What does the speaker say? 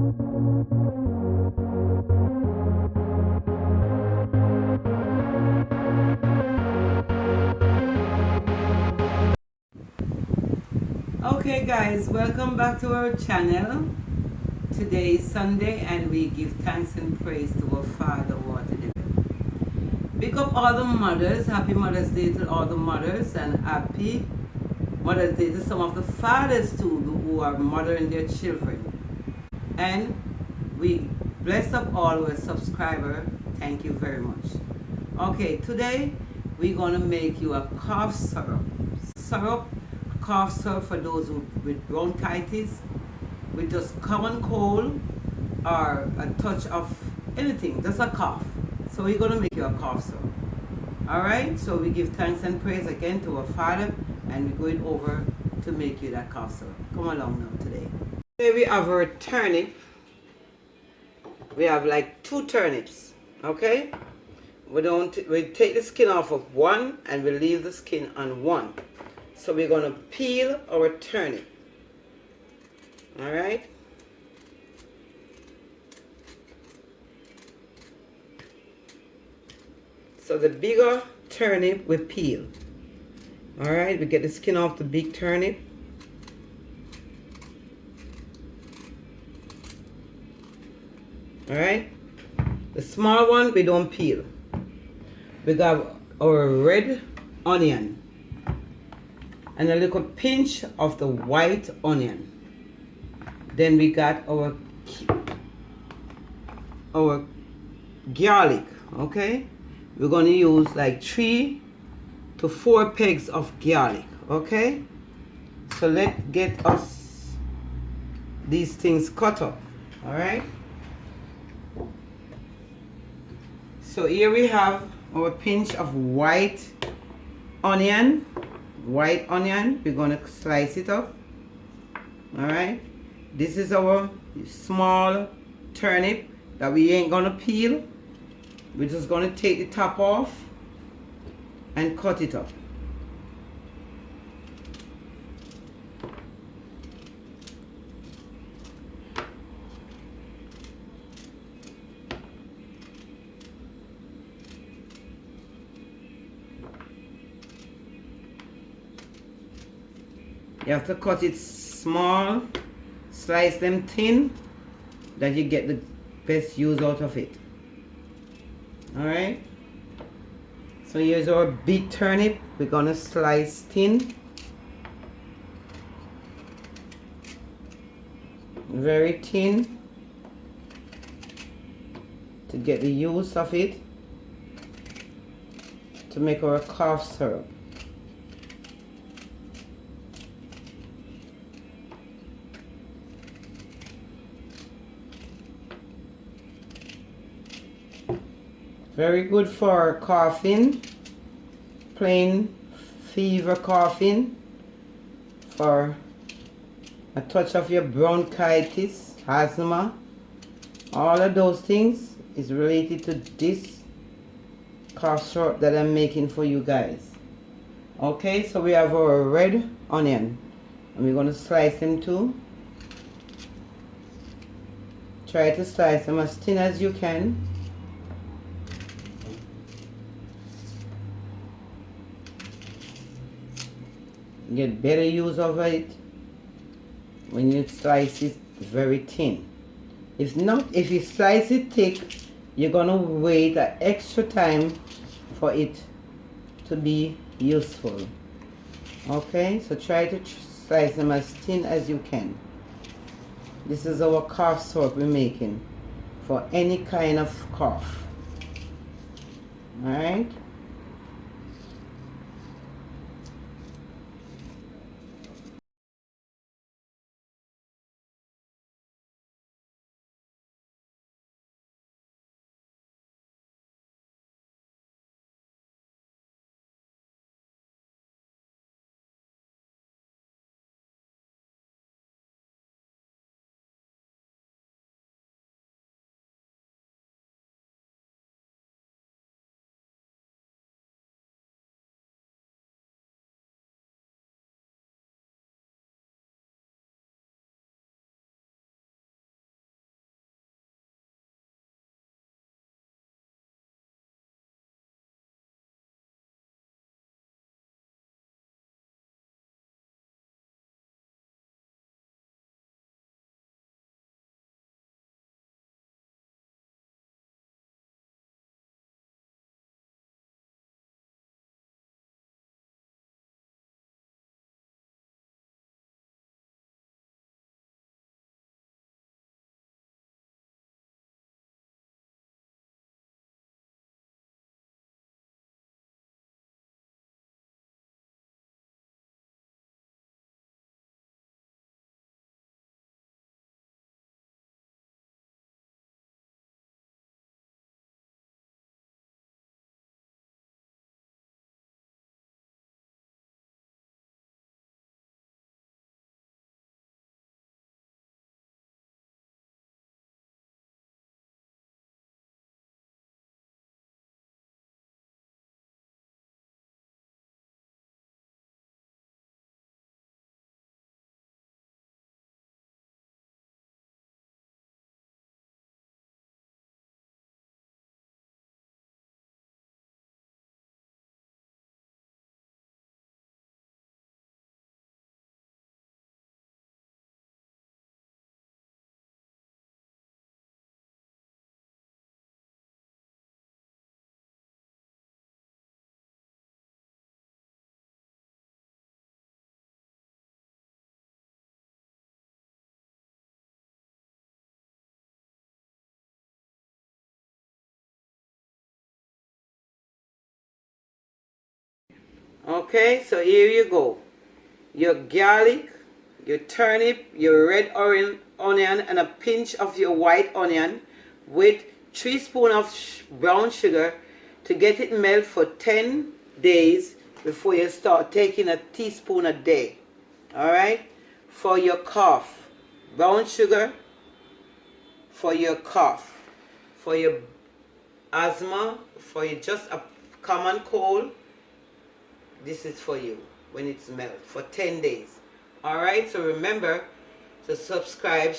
Okay guys, welcome back to our channel. Today is Sunday and we give thanks and praise to our Father who art in heaven. Big up all the mothers. Happy Mother's Day to all the mothers, and happy Mother's Day to some of the fathers too who are mothering their children. And we bless up all our subscriber. Thank you very much. Okay, today we're gonna make you a cough syrup. Cough syrup for those with bronchitis, with just common cold or a touch of anything, just a cough. So we're gonna make you a cough syrup. Alright, so we give thanks and praise again to our Father, and we're going over to make you that cough syrup. Come along now today. Today we have our turnip. We have like 2 turnips, okay? We take the skin off of one and we leave the skin on one. So we're gonna peel our turnip. Alright? So the bigger turnip we peel. Alright, we get the skin off the big turnip. Alright? The small one we don't peel. We got our red onion and a little pinch of the white onion. Then we got our garlic, okay? We're going to use like 3 to 4 pegs of garlic, okay? So let's get us these things cut up, all right? So here we have our pinch of white onion. We're going to slice it up, all right? This is our small turnip that we ain't gonna peel. We're just gonna take the top off and cut it up. You have to cut it small, slice them thin, that you get the best use out of it. Alright? So here's our big turnip. We're gonna slice thin. Very thin. To get the use of it. To make our cough syrup. Very good for coughing, plain fever coughing, for a touch of your bronchitis, asthma. All of those things is related to this cough syrup that I'm making for you guys. Okay, so we have our red onion, and we're going to slice them too. Try to slice them as thin as you can. Get better use of it when you slice it very thin. If not, if you slice it thick, you're gonna wait an extra time for it to be useful. Okay, so try to slice them as thin as you can. This is our cough syrup we're making for any kind of cough. Alright. Okay, so here you go. Your garlic, your turnip, your red orange onion, and a pinch of your white onion with 3 spoons of brown sugar to get it melt for 10 days before you start taking a teaspoon a day. Alright? For your cough. Brown sugar for your cough. For your asthma, for your just a common cold, this is for you when it's melt for 10 days. Alright, so remember to subscribe.